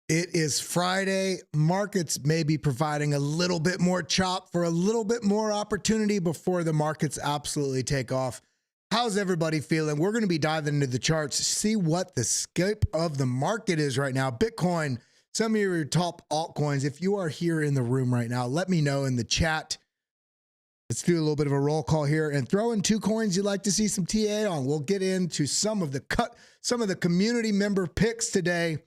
It is Friday. Markets may be providing a little bit more chop for a little bit more opportunity before the markets absolutely take off. How's everybody feeling? We're going to be diving into the charts, see what the scope of the market is right now. Bitcoin, some of your top altcoins. If you are here in the room right now, let me know in the chat. Let's do a little bit of a roll call here and throw in two coins you'd like to see some TA on. We'll get into some of the community member picks today.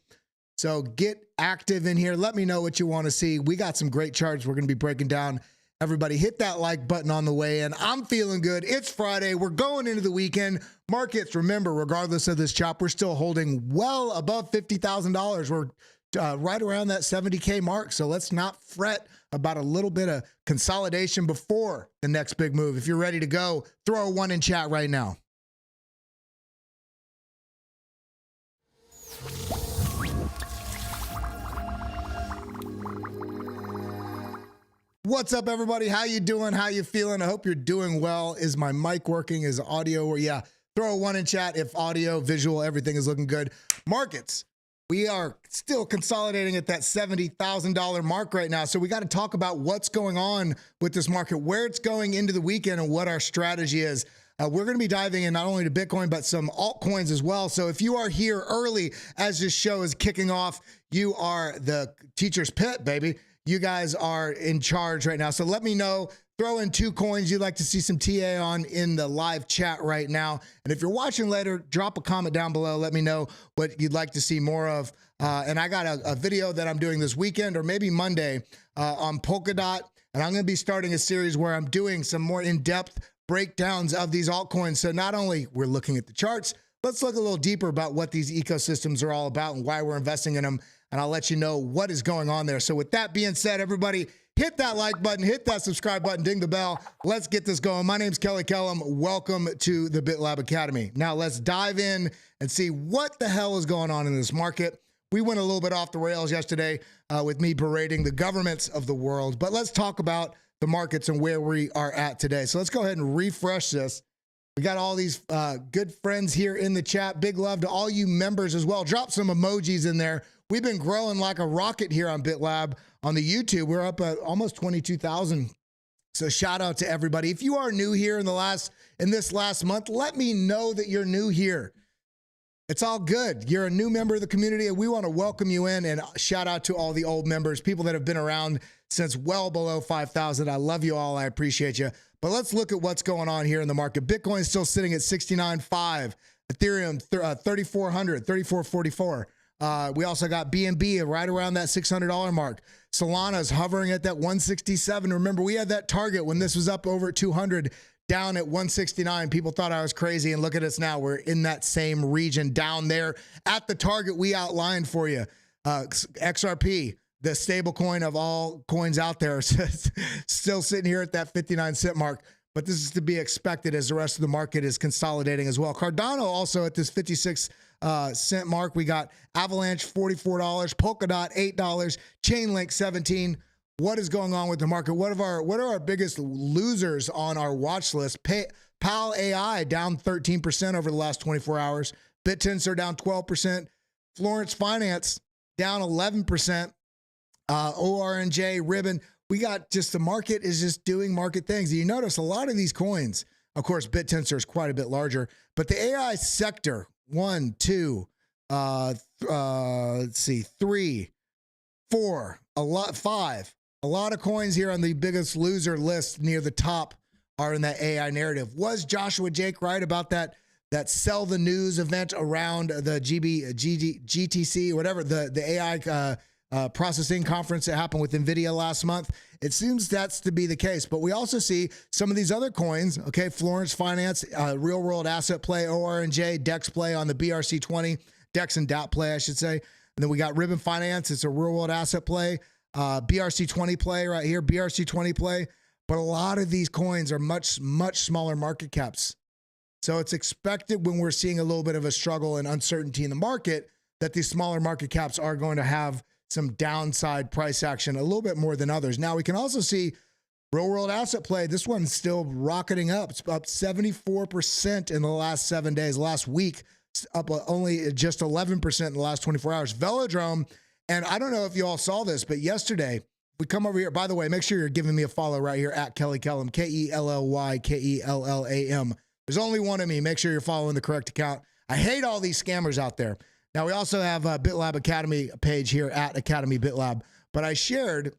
So get active in here. Let me know what you want to see. We got some great charts we're going to be breaking down. Everybody hit that like button on the way in. I'm feeling good. It's Friday. We're going into the weekend. Markets, remember, regardless of this chop, we're still holding well above $50,000. We're right around that 70K mark. So let's not fret about a little bit of consolidation before the next big move. If you're ready to go, throw a one in chat right now. What's up, everybody? How you doing? How you feeling? I hope you're doing well. Is my mic working? Is audio? Yeah, throw a one in chat if audio, visual, everything is looking good. Markets, we are still consolidating at that $70,000 mark right now. So we got to talk about what's going on with this market, where it's going into the weekend, and what our strategy is. We're going to be diving in not only to Bitcoin, but some altcoins as well. So if you are here early as this show is kicking off, you are the teacher's pet, baby. You guys are in charge right now. So let me know. Throw in two coins you'd like to see some TA on in the live chat right now. And if you're watching later, drop a comment down below. Let me know what you'd like to see more of. And I got a video that I'm doing this weekend or maybe Monday on Polkadot. And I'm going to be starting a series where I'm doing some more in-depth breakdowns of these altcoins. So not only we're looking at the charts, let's look a little deeper about what these ecosystems are all about and why we're investing in them. And I'll let you know what is going on there. So with that being said, everybody, hit that like button, hit that subscribe button, ding the bell. Let's get this going. My name's Kelly Kellum. Welcome to the BitLab Academy. Now let's dive in and see what the hell is going on in this market. We went a little bit off the rails yesterday with me berating the governments of the world, but let's talk about the markets and where we are at today. So let's go ahead and refresh this. We got all these good friends here in the chat. Big love to all you members as well. Drop some emojis in there. We've been growing like a rocket here on BitLab on the YouTube. We're up at almost 22,000. So shout out to everybody. If you are new here in this last month, let me know that you're new here. It's all good. You're a new member of the community, and we want to welcome you in. And shout out to all the old members, people that have been around since well below 5,000. I love you all. I appreciate you. But let's look at what's going on here in the market. Bitcoin is still sitting at 69.5. Ethereum 3,400, 3,444. We also got BNB right around that $600 mark. Solana's hovering at that 167. Remember, we had that target when this was up over 200, down at 169. People thought I was crazy, and look at us now. We're in that same region down there at the target we outlined for you. XRP, the stable coin of all coins out there, still sitting here at that 59 cent mark. But this is to be expected as the rest of the market is consolidating as well. Cardano also at this 56 cent mark. We got Avalanche $44, Polkadot $8, Chainlink $17. What is going on with the market? What are our biggest losers on our watch list? PAL AI down 13% over the last 24 hours. BitTensor down 12%. Florence Finance down 11%. ORNJ, Ribbon. We got just the market is just doing market things. You notice a lot of these coins, of course, BitTensor is quite a bit larger, but the AI sector, 1, 2, let's see, 3, 4, 5. A lot of coins here on the biggest loser list near the top are in that AI narrative. Was Joshua Jake right about that sell the news event around the GTC, whatever, the AI processing conference that happened with NVIDIA last month? It seems that's to be the case. But we also see some of these other coins, okay, Florence Finance, real world asset play, ORNJ, DEX play on the BRC20, DEX and DAP play, I should say. And then we got Ribbon Finance, it's a real world asset play. BRC20 play right here, BRC20 play. But a lot of these coins are much smaller market caps. So it's expected when we're seeing a little bit of a struggle and uncertainty in the market that these smaller market caps are going to have some downside price action a little bit more than others. Now we can also see real world asset play. This one's still rocketing up. It's up 74% in the last 7 days. Last week, up only just 11% in the last 24 hours. Velodrome And I don't know if you all saw this, but yesterday we come over here. By the way, make sure you're giving me a follow right here at Kelly Kellam, KELLYKELLAM. There's only one of me. Make sure you're following the correct account. I hate all these scammers out there. Now, we also have a BitLab Academy page here at Academy BitLab. But I shared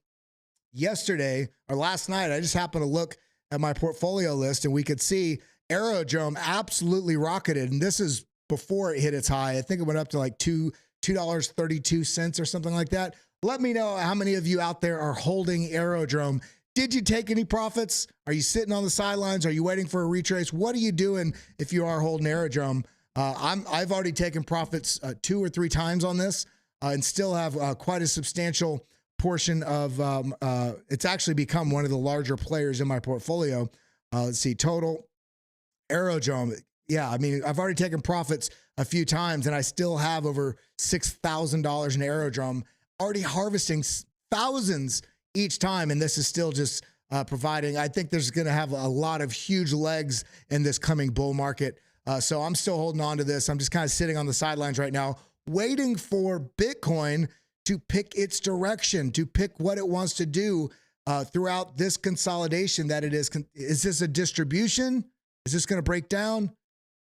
yesterday or last night, I just happened to look at my portfolio list and we could see Aerodrome absolutely rocketed. And this is before it hit its high. I think it went up to like $2.32 or something like that. Let me know how many of you out there are holding Aerodrome. Did you take any profits? Are you sitting on the sidelines? Are you waiting for a retrace? What are you doing if you are holding Aerodrome? I've already taken profits 2 or 3 times on this and still have quite a substantial portion of, it's actually become one of the larger players in my portfolio. Let's see, total Aerodrome. Yeah, I mean, I've already taken profits a few times and I still have over $6,000 in Aerodrome, already harvesting thousands each time. And this is still just providing, I think there's going to have a lot of huge legs in this coming bull market. So I'm still holding on to this. I'm just kind of sitting on the sidelines right now, waiting for Bitcoin to pick its direction, to pick what it wants to do throughout this consolidation that it is. Is this a distribution? Is this going to break down?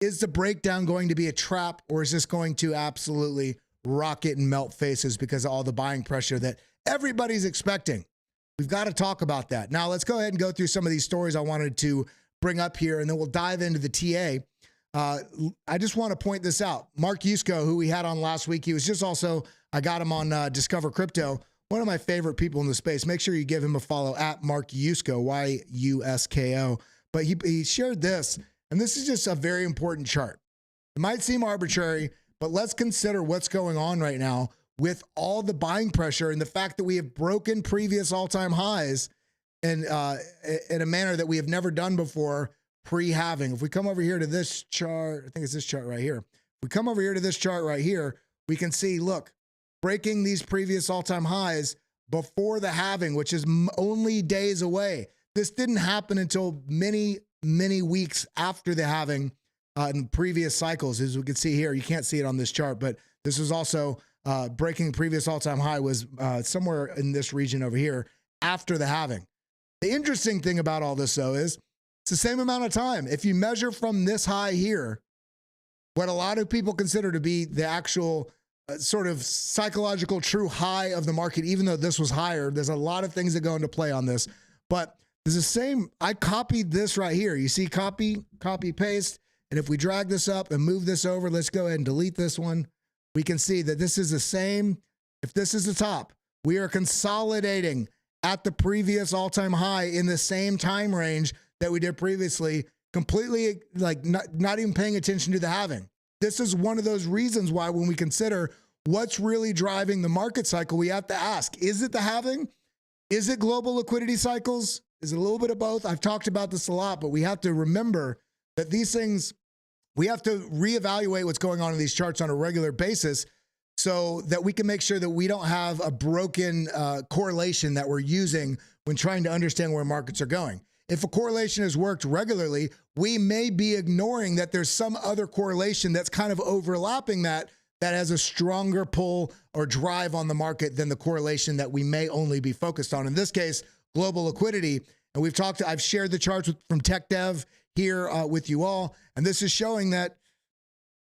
Is the breakdown going to be a trap, or is this going to absolutely rocket and melt faces because of all the buying pressure that everybody's expecting? We've got to talk about that. Now, let's go ahead and go through some of these stories I wanted to bring up here, and then we'll dive into the TA. I just want to point this out. Mark Yusko, who we had on last week, he was just also, I got him on Discover Crypto, one of my favorite people in the space. Make sure you give him a follow at Mark Yusko, Y-U-S-K-O. But he shared this, and this is just a very important chart. It might seem arbitrary, but let's consider what's going on right now with all the buying pressure and the fact that we have broken previous all-time highs in a manner that we have never done before pre-halving. If we come over here to this chart, I think it's this chart right here. If we come over here to this chart right here, we can see, look, breaking these previous all-time highs before the halving, which is only days away. This didn't happen until many, many weeks after the halving in previous cycles. As we can see here, you can't see it on this chart, but this was also breaking previous all-time high was somewhere in this region over here after the halving. The interesting thing about all this, though, is it's the same amount of time. If you measure from this high here, what a lot of people consider to be the actual sort of psychological true high of the market, even though this was higher, there's a lot of things that go into play on this. But there's the same, I copied this right here. You see copy, paste. And if we drag this up and move this over, let's go ahead and delete this one. We can see that this is the same. If this is the top, we are consolidating at the previous all-time high in the same time range that we did previously, completely like not even paying attention to the halving. This is one of those reasons why when we consider what's really driving the market cycle, we have to ask, is it the halving? Is it global liquidity cycles? Is it a little bit of both? I've talked about this a lot, but we have to remember that these things, we have to reevaluate what's going on in these charts on a regular basis so that we can make sure that we don't have a broken correlation that we're using when trying to understand where markets are going. If a correlation has worked regularly, we may be ignoring that there's some other correlation that's kind of overlapping that has a stronger pull or drive on the market than the correlation that we may only be focused on. In this case, global liquidity. And I've shared the charts from Tech Dev here with you all. And this is showing that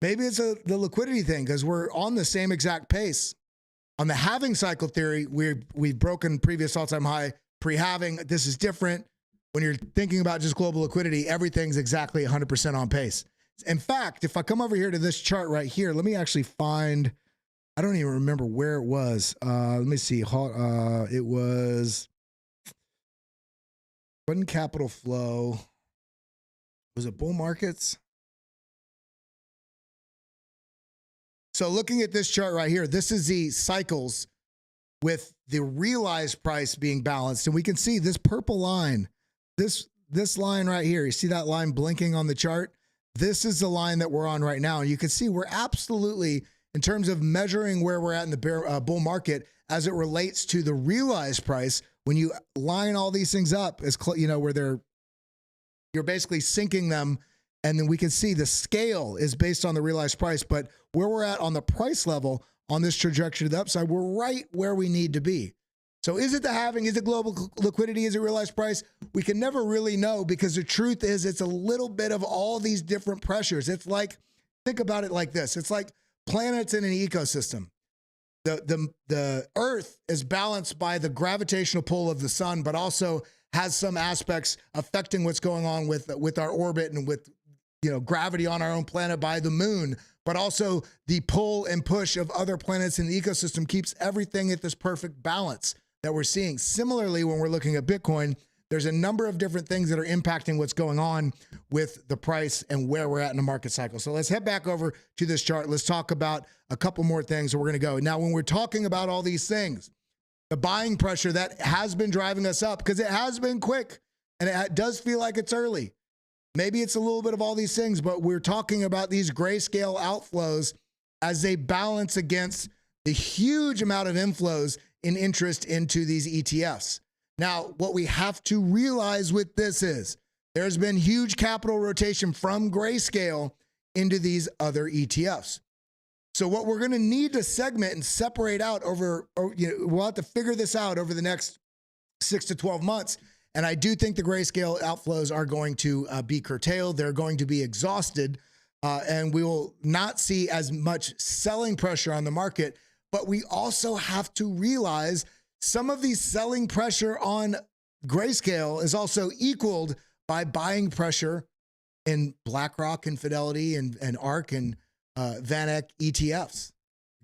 maybe it's the liquidity thing because we're on the same exact pace. On the halving cycle theory, we've broken previous all-time high pre-halving. This is different. When you're thinking about just global liquidity, everything's exactly 100% on pace. In fact, if I come over here to this chart right here, let me actually find, I don't even remember where it was. Let me see. It wasn't capital flow. Was it bull markets? So looking at this chart right here, this is the cycles with the realized price being balanced. And we can see this purple line, this line right here. You see that line blinking on the chart? This is the line that we're on right now. And you can see we're absolutely, in terms of measuring where we're at in the bull market as it relates to the realized price, when you line all these things up, as you know, where you're basically syncing them, and then we can see the scale is based on the realized price, but where we're at on the price level on this trajectory to the upside, we're right where we need to be. So is it the halving? Is it global liquidity? Is it realized price? We can never really know, because the truth is it's a little bit of all these different pressures. It's like, think about it like this. It's like planets in an ecosystem. The Earth is balanced by the gravitational pull of the sun, but also has some aspects affecting what's going on with our orbit and with, you know, gravity on our own planet by the moon, but also the pull and push of other planets in the ecosystem keeps everything at this perfect balance that we're seeing. Similarly, when we're looking at Bitcoin, there's a number of different things that are impacting what's going on with the price and where we're at in the market cycle. So let's head back over to this chart. Let's talk about a couple more things, and we're going to go. Now, when we're talking about all these things, the buying pressure that has been driving us up, because it has been quick and it does feel like it's early. Maybe it's a little bit of all these things, but we're talking about these grayscale outflows as they balance against the huge amount of inflows in interest into these ETFs. Now, what we have to realize with this is there's been huge capital rotation from Grayscale into these other ETFs. So what we're going to need to segment and separate out we'll have to figure this out over the next 6 to 12 months. And I do think the Grayscale outflows are going to be curtailed. They're going to be exhausted, and we will not see as much selling pressure on the market. But we also have to realize some of the selling pressure on Grayscale is also equaled by buying pressure in BlackRock and Fidelity and ARK and VanEck ETFs,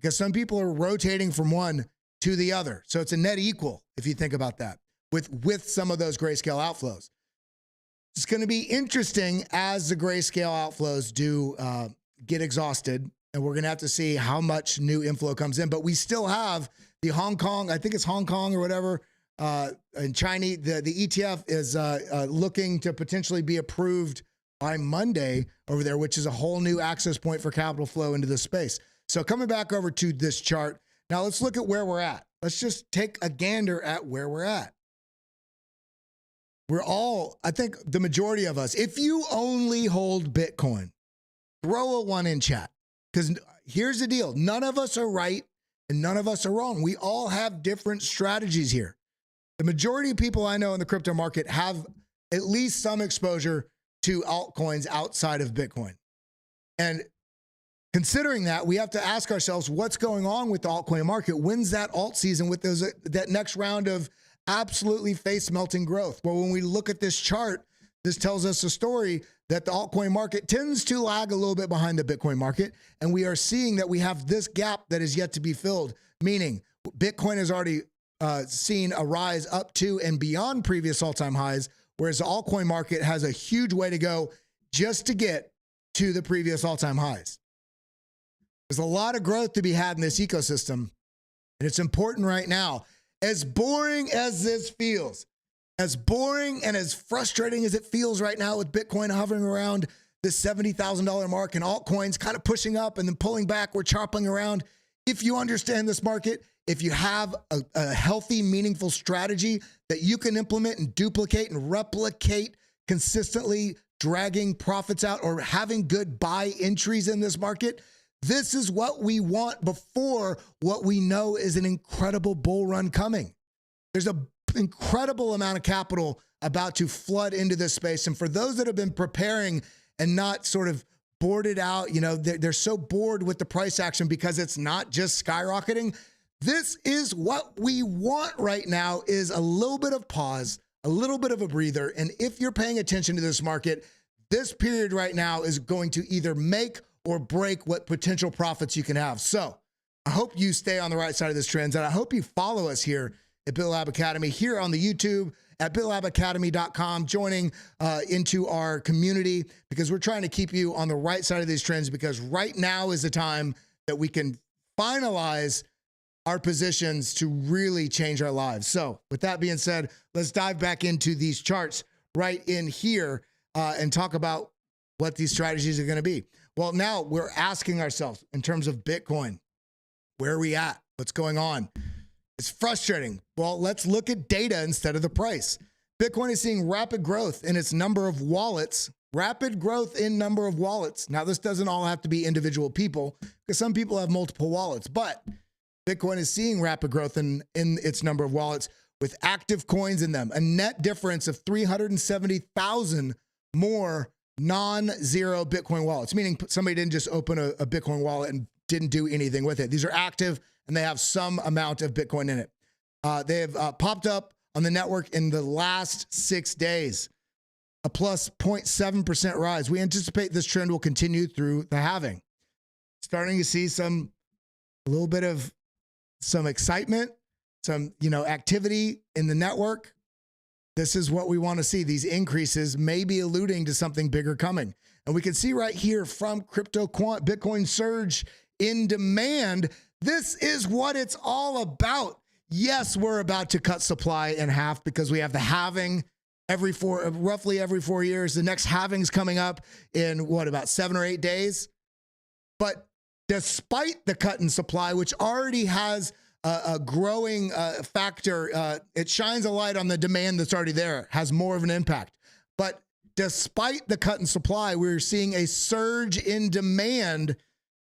because some people are rotating from one to the other. So it's a net equal, if you think about that, with some of those Grayscale outflows. It's going to be interesting as the Grayscale outflows do get exhausted, and we're going to have to see how much new inflow comes in. But we still have the Hong Kong, I think it's Hong Kong or whatever, in China, the ETF is looking to potentially be approved by Monday over there, which is a whole new access point for capital flow into this space. So coming back over to this chart, now let's look at where we're at. Let's just take a gander at where we're at. We're all, I think the majority of us, if you only hold Bitcoin, throw a 1 in chat. Because here's the deal. None of us are right and none of us are wrong. We all have different strategies here. The majority of people I know in the crypto market have at least some exposure to altcoins outside of Bitcoin. And considering that, we have to ask ourselves, what's going on with the altcoin market? When's that alt season with that next round of absolutely face-melting growth? Well, when we look at this chart, this tells us a story that the altcoin market tends to lag a little bit behind the Bitcoin market. And we are seeing that we have this gap that is yet to be filled, meaning Bitcoin has already seen a rise up to and beyond previous all-time highs, whereas the altcoin market has a huge way to go just to get to the previous all-time highs. There's a lot of growth to be had in this ecosystem, and it's important right now. As boring as this feels, as boring and as frustrating as it feels right now with Bitcoin hovering around the $70,000 mark and altcoins kind of pushing up and then pulling back, we're chopping around. If you understand this market, if you have a healthy, meaningful strategy that you can implement and duplicate and replicate consistently, dragging profits out or having good buy entries in this market, this is what we want before what we know is an incredible bull run coming. There's an incredible amount of capital about to flood into this space. And for those that have been preparing and not sort of boarded out, you know, they're so bored with the price action because it's not just skyrocketing. This is what we want right now, is a little bit of pause, a little bit of a breather. And if you're paying attention to this market, this period right now is going to either make or break what potential profits you can have. So I hope you stay on the right side of this trend, and I hope you follow us here at BitLab Academy, here on the YouTube at bitlabacademy.com, joining into our community, because we're trying to keep you on the right side of these trends, because right now is the time that we can finalize our positions to really change our lives. So with that being said, let's dive back into these charts right in here and talk about what these strategies are going to be. Well, now we're asking ourselves in terms of Bitcoin, where are we at? What's going on? It's frustrating. Well, let's look at data instead of the price. Bitcoin is seeing rapid growth in its number of wallets, rapid growth in number of wallets. Now, this doesn't all have to be individual people. because some people have multiple wallets, but Bitcoin is seeing rapid growth in its number of wallets with active coins in them, a net difference of 370,000 more non-zero Bitcoin wallets, meaning somebody didn't just open a Bitcoin wallet and didn't do anything with it. These are active and they have some amount of Bitcoin in it. They have popped up on the network in the last 6 days, a plus 0.7% rise. We anticipate this trend will continue through the halving. Starting to see a little bit of some excitement, some, activity in the network. This is what we want to see. These increases may be alluding to something bigger coming. And we can see right here from crypto quant Bitcoin surge in demand. This is what it's all about. Yes, we're about to cut supply in half because we have the halving roughly every 4 years. The next halving's coming up in about 7 or 8 days. But despite the cut in supply, which already has a growing factor, it shines a light on the demand that's already there, has more of an impact. But despite the cut in supply, we're seeing a surge in demand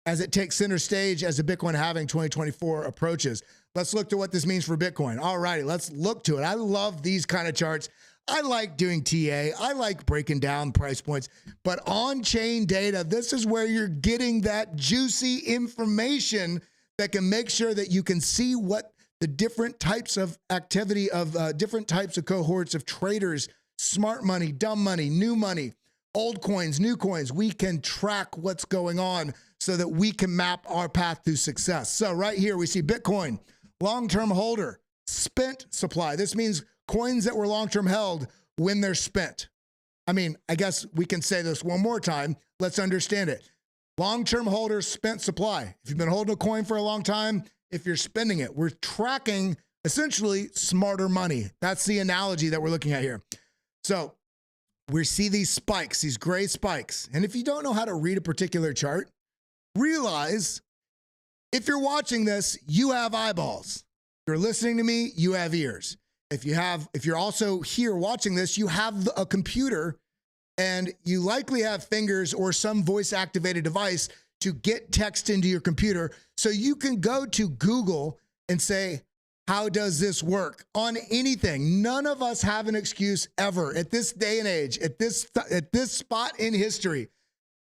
as it takes center stage as the Bitcoin halving 2024 approaches. Let's look to what this means for Bitcoin. All righty, let's look to it. I love these kind of charts. I like doing TA. I like breaking down price points, but on-chain data, this is where you're getting that juicy information that can make sure that you can see what the different types of activity of different types of cohorts of traders, smart money, dumb money, new money, old coins, new coins. We can track what's going on so that we can map our path to success. So right here, we see Bitcoin, long-term holder, spent supply. This means coins that were long-term held when they're spent. I guess we can say this one more time. Let's understand it. Long-term holders, spent supply. If you've been holding a coin for a long time, if you're spending it, we're tracking essentially smarter money. That's the analogy that we're looking at here. So we see these spikes, these gray spikes. And if you don't know how to read a particular chart, realize if you're watching this, you have eyeballs. If you're listening to me, you have ears. If you're also here watching this, you have a computer and you likely have fingers or some voice activated device to get text into your computer. So you can go to Google and say, how does this work on anything? None of us have an excuse ever at this day and age, at this spot in history.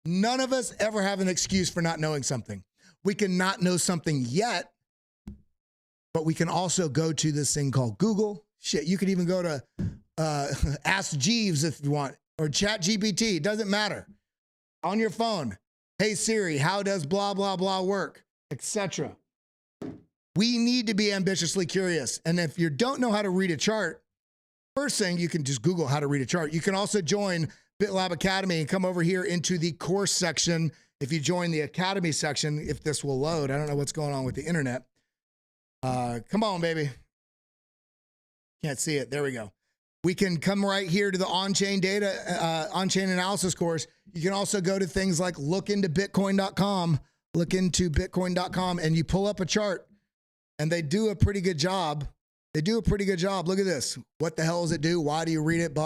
None of us ever have an excuse for not knowing something. We can not know something yet, but we can also go to this thing called Google. Shit, you could even go to Ask Jeeves if you want, or Chat GPT, doesn't matter. On your phone, hey Siri, how does blah, blah, blah work, etc. We need to be ambitiously curious. And if you don't know how to read a chart, first thing, you can just Google how to read a chart. You can also join BitLab Academy and come over here into the course section. If you join the Academy section, if this will load, I don't know what's going on with the internet. Come on, baby. Can't see it. There we go. We can come right here to the on-chain data, on-chain analysis course. You can also go to things like lookintobitcoin.com, and you pull up a chart and they do a pretty good job. Look at this. What the hell does it do? Why do you read it?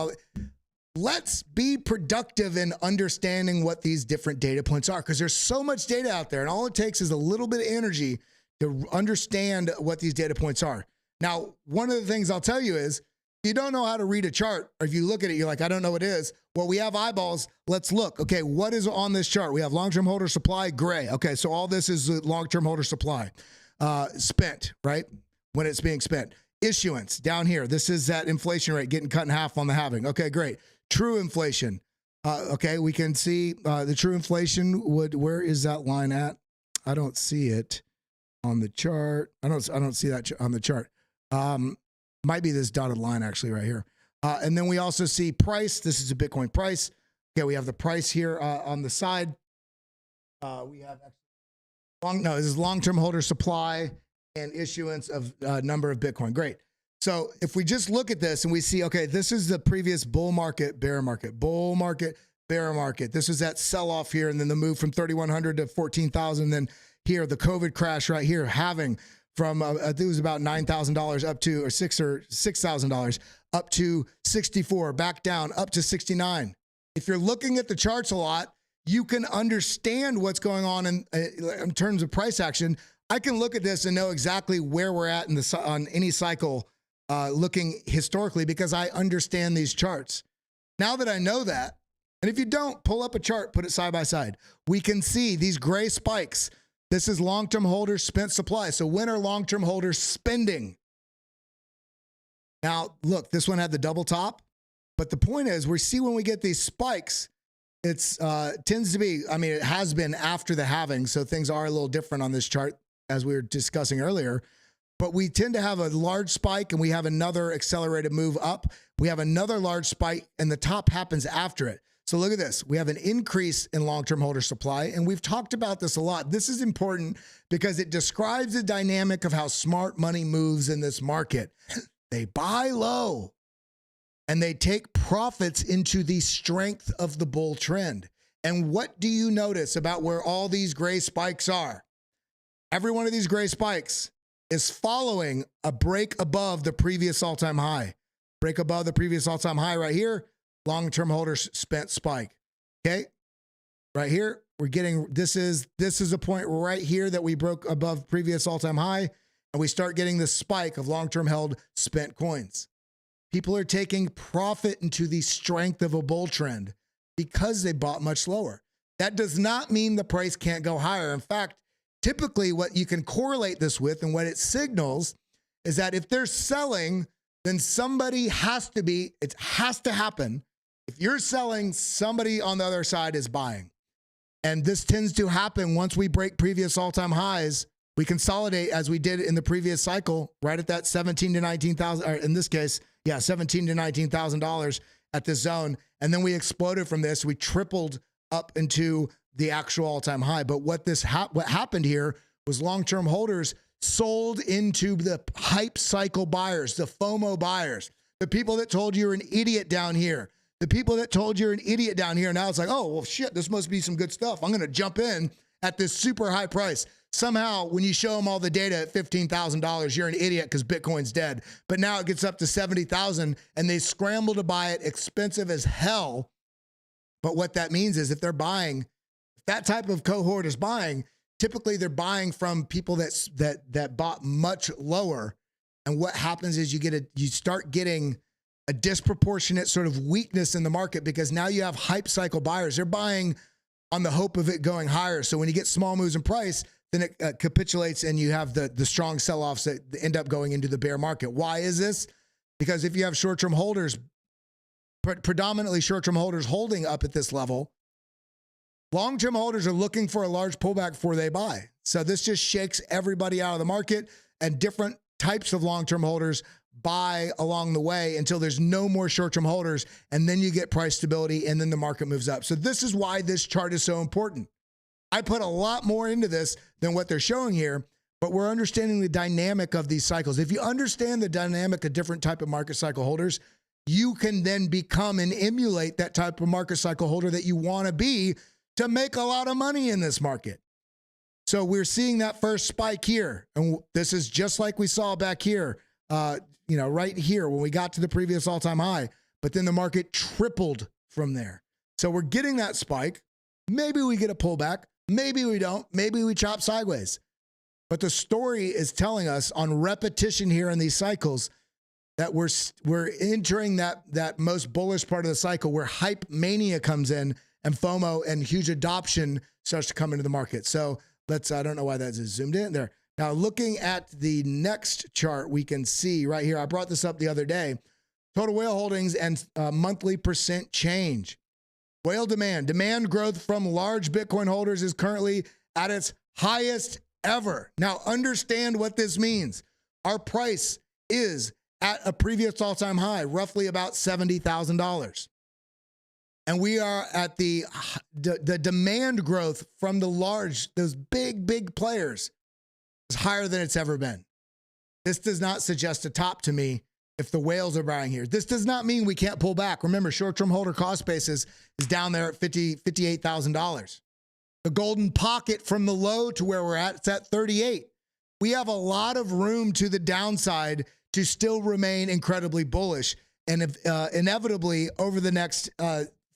Let's be productive in understanding what these different data points are, because there's so much data out there and all it takes is a little bit of energy to understand what these data points are. Now, one of the things I'll tell you is, if you don't know how to read a chart, or if you look at it, you're like, I don't know what it is. Well, we have eyeballs. Let's look. Okay, what is on this chart? We have long-term holder supply, gray. Okay, so all this is long-term holder supply. Spent, right? When it's being spent. Issuance, down here. This is that inflation rate getting cut in half on the halving. Okay, great. True inflation. Okay, we can see the true inflation where is that line at? I don't see it on the chart. I don't see that on the chart. Might be this dotted line actually right here. And then we also see price. This is a Bitcoin price. Okay, we have the price here on the side. We have this is long-term holder supply and issuance of number of Bitcoin. Great. So if we just look at this and we see, okay, this is the previous bull market, bear market, bull market, bear market. This is that sell-off here, and then the move from 3,100 to 14,000. Then here, the COVID crash right here, halving from I think it was about $9,000 up to, or $6,000 up to 64, back down up to 69. If you're looking at the charts a lot, you can understand what's going on in terms of price action. I can look at this and know exactly where we're at on any cycle, looking historically, because I understand these charts. Now that I know that, and if you don't, pull up a chart, put it side by side. We can see these gray spikes. This is long-term holders spent supply. So when are long-term holders spending? Now, look, this one had the double top, but the point is we see when we get these spikes, it's tends to be, I mean, it has been after the halving, so things are a little different on this chart as we were discussing earlier, but we tend to have a large spike and we have another accelerated move up. We have another large spike and the top happens after it. So look at this. We have an increase in long-term holder supply, and we've talked about this a lot. This is important because it describes the dynamic of how smart money moves in this market. They buy low and they take profits into the strength of the bull trend. And what do you notice about where all these gray spikes are? Every one of these gray spikes is following a break above the previous all-time high. Break above the previous all-time high right here, long-term holders spent spike. Okay? Right here, we're getting, this is a point right here that we broke above previous all-time high, and we start getting this spike of long-term held spent coins. People are taking profit into the strength of a bull trend because they bought much lower. That does not mean the price can't go higher. In fact, typically what you can correlate this with and what it signals is that if they're selling, then somebody has to be, it has to happen. If you're selling, somebody on the other side is buying. And this tends to happen once we break previous all-time highs. We consolidate as we did in the previous cycle, right at that 17 to 19,000, or in this case, yeah, $17 to $19,000 at this zone. And then we exploded from this. We tripled up into the actual all-time high. But what happened here was long-term holders sold into the hype cycle buyers, the FOMO buyers, the people that told you you're an idiot down here, the people that told you're an idiot down here. Now it's like, oh, well, shit, this must be some good stuff. I'm going to jump in at this super high price. Somehow, when you show them all the data at $15,000, you're an idiot because Bitcoin's dead. But now it gets up to 70,000 and they scramble to buy it expensive as hell. But what that means is if they're buying, if that type of cohort is buying, typically they're buying from people that bought much lower. And what happens is you start getting a disproportionate sort of weakness in the market because now you have hype cycle buyers. They're buying on the hope of it going higher. So when you get small moves in price, then it capitulates and you have the strong sell-offs that end up going into the bear market. Why is this? Because if you have short-term holders, predominantly short-term holders holding up at this level, long-term holders are looking for a large pullback before they buy. So this just shakes everybody out of the market, and different types of long-term holders buy along the way until there's no more short-term holders, and then you get price stability and then the market moves up. So this is why this chart is so important. I put a lot more into this than what they're showing here, but we're understanding the dynamic of these cycles. If you understand the dynamic of different type of market cycle holders, you can then become and emulate that type of market cycle holder that you want to be to make a lot of money in this market. So we're seeing that first spike here, and this is just like we saw back here, right here when we got to the previous all-time high, but then the market tripled from there. So we're getting that spike. Maybe we get a pullback. Maybe we don't. Maybe we chop sideways. But the story is telling us on repetition here in these cycles that we're entering that most bullish part of the cycle where hype mania comes in and FOMO and huge adoption starts to come into the market. So I don't know why that's zoomed in there. Now looking at the next chart, we can see right here, I brought this up the other day, total whale holdings and monthly percent change. Whale demand growth from large Bitcoin holders is currently at its highest ever. Now understand what this means. Our price is at a previous all-time high, roughly about $70,000. And we are at the demand growth from those big players is higher than it's ever been. This does not suggest a top to me if the whales are buying here. This does not mean we can't pull back. Remember, short-term holder cost basis is down there at $58,000. The golden pocket from the low to where we're at, it's at 38. We have a lot of room to the downside to still remain incredibly bullish. And if, inevitably over the next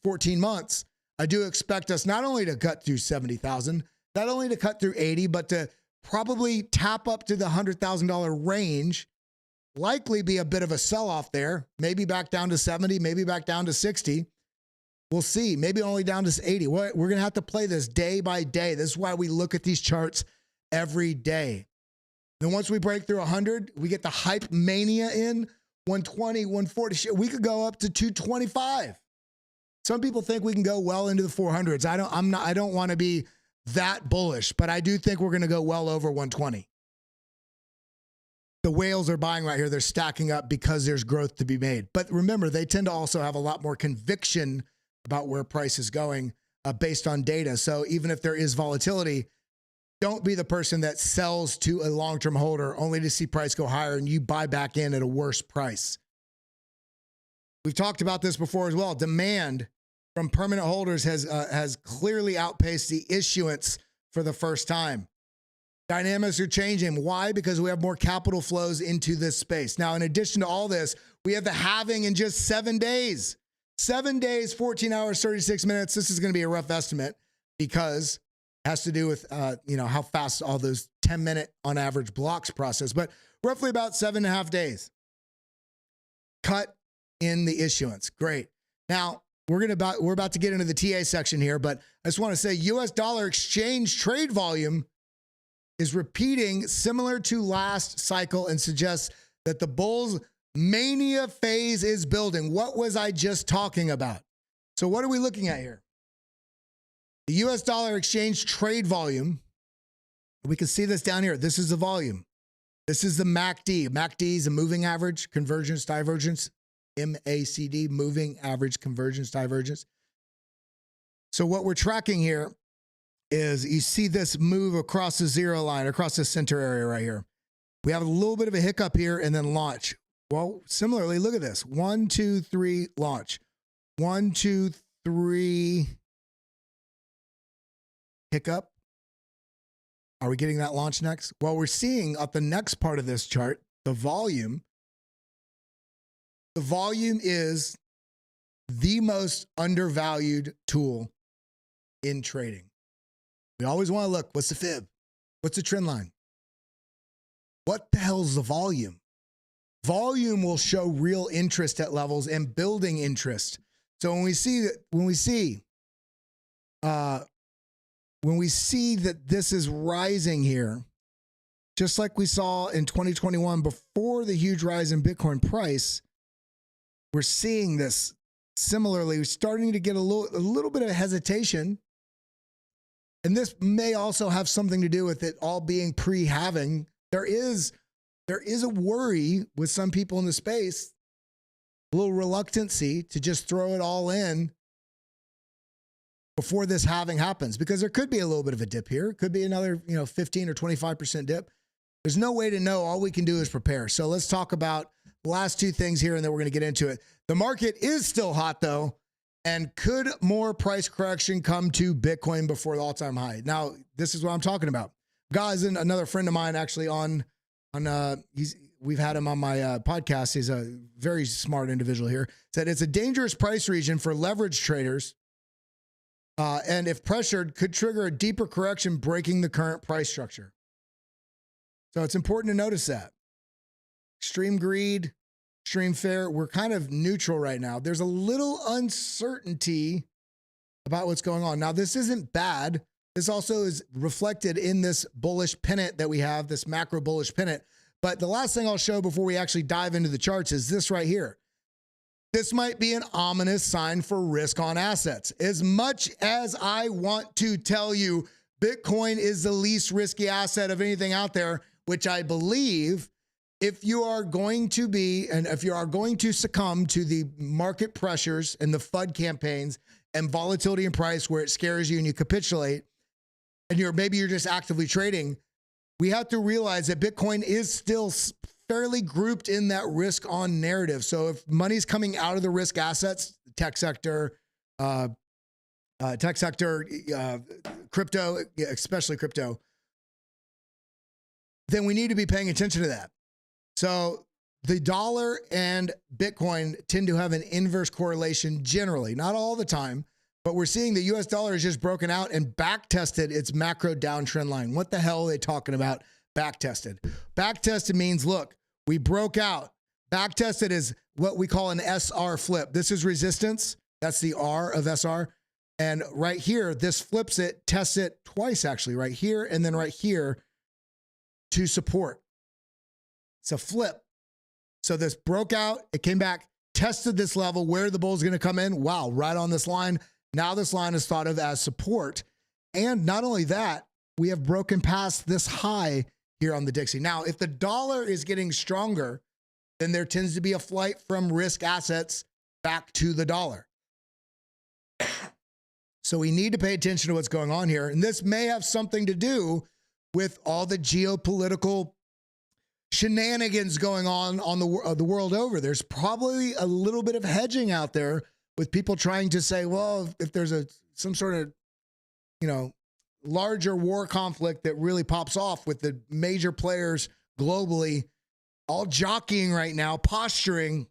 14 months, I do expect us not only to cut through 70,000, not only to cut through 80, but to probably tap up to the $100,000 range. Likely be a bit of a sell-off there. Maybe back down to 70, maybe back down to 60. We'll see. Maybe only down to 80. We're going to have to play this day by day. This is why we look at these charts every day. Then once we break through 100, we get the hype mania in 120, 140. We could go up to 225. Some people think we can go well into the 400s. I don't want to be that bullish, but I do think we're going to go well over 120. The whales are buying right here. They're stacking up because there's growth to be made. But remember, they tend to also have a lot more conviction about where price is going based on data. So even if there is volatility, don't be the person that sells to a long-term holder only to see price go higher and you buy back in at a worse price. We've talked about this before as well. Demand from permanent holders has clearly outpaced the issuance for the first time. Dynamics are changing. Why? Because we have more capital flows into this space. Now, in addition to all this, we have the halving in just 7 days. 7 days, 14 hours, 36 minutes. This is going to be a rough estimate because it has to do with how fast all those 10-minute on average blocks process, but roughly about 7.5 days. Cut in the issuance. Great. Now, we're about to get into the TA section here, but I just want to say US dollar exchange trade volume is repeating similar to last cycle and suggests that the bulls mania phase is building. What was I just talking about? So what are we looking at here? The US dollar exchange trade volume. We can see this down here. This is the volume. This is the MACD. MACD is a moving average convergence divergence. MACD, moving average convergence divergence. So what we're tracking here is you see this move across the zero line, across the center area right here. We have a little bit of a hiccup here and then launch. Well, similarly, look at this. 1, 2, 3, launch. 1, 2, 3, hiccup. Are we getting that launch next? Well, we're seeing up the next part of this chart, the volume. The volume is the most undervalued tool in trading. We always want to look, what's the fib? What's the trend line? What the hell's the volume? Volume will show real interest at levels and building interest. So when we see that this is rising here, just like we saw in 2021 before the huge rise in Bitcoin price, we're seeing this similarly. We're starting to get a little bit of hesitation. And this may also have something to do with it all being pre-halving. There is a worry with some people in the space, a little reluctancy to just throw it all in before this halving happens, because there could be a little bit of a dip here. It could be another 15 or 25% dip. There's no way to know. All we can do is prepare. So let's talk about the last two things here, and then we're going to get into it. The market is still hot, though. And could more price correction come to Bitcoin before the all-time high? Now, this is what I'm talking about. Guys, and another friend of mine actually we've had him on my podcast. He's a very smart individual here. Said it's a dangerous price region for leverage traders. And if pressured, could trigger a deeper correction, breaking the current price structure. So it's important to notice that. Extreme greed, extreme fear. We're kind of neutral right now. There's a little uncertainty about what's going on. Now, this isn't bad. This also is reflected in this bullish pennant that we have, this macro bullish pennant. But the last thing I'll show before we actually dive into the charts is this right here. This might be an ominous sign for risk on assets. As much as I want to tell you Bitcoin is the least risky asset of anything out there, which I believe, if you are going to be, and if you are going to succumb to the market pressures and the FUD campaigns and volatility in price where it scares you and you capitulate, and maybe you're just actively trading, we have to realize that Bitcoin is still fairly grouped in that risk on narrative. So if money's coming out of the risk assets, tech sector, crypto, especially crypto, then we need to be paying attention to that. So the dollar and Bitcoin tend to have an inverse correlation generally, not all the time, But we're seeing the US dollar is just broken out and back tested its macro downtrend line. What the hell are they talking about? Back tested. Back tested means, look, we broke out. Back tested is what we call an SR flip. This is resistance. That's the R of SR. And right here, this flips it, tests it twice actually, right here and then right here to support. It's a flip. So this broke out, it came back, tested this level. Where the bull's going to come in? Wow, right on this line. Now this line is thought of as support. And not only that, we have broken past this high here on the Dixie. Now, if the dollar is getting stronger, then there tends to be a flight from risk assets back to the dollar. So we need to pay attention to what's going on here. And this may have something to do with all the geopolitical shenanigans going on the world over. There's probably a little bit of hedging out there with people trying to say, well, if there's some sort of, larger war conflict that really pops off with the major players globally all jockeying right now, posturing,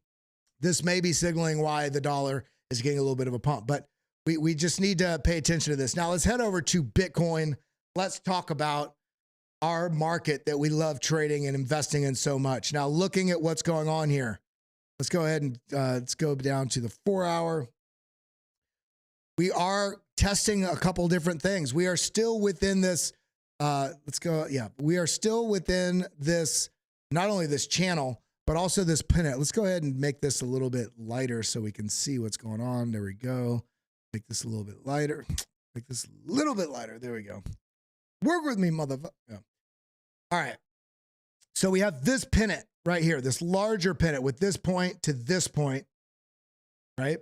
this may be signaling why the dollar is getting a little bit of a pump. But we just need to pay attention to this. Now let's head over to Bitcoin. Let's talk about our market that we love trading and investing in so much. Now, looking at what's going on here, let's go ahead and let's go down to the 4 hour. We are testing a couple different things. We are still within this. We are still within this, not only this channel, but also this pennant. Let's go ahead and make this a little bit lighter so we can see what's going on. There we go. Make this a little bit lighter. Make this a little bit lighter. There we go. Work with me, motherfucker. Yeah. All right. So we have this pennant right here, this larger pennant with this point to this point, right?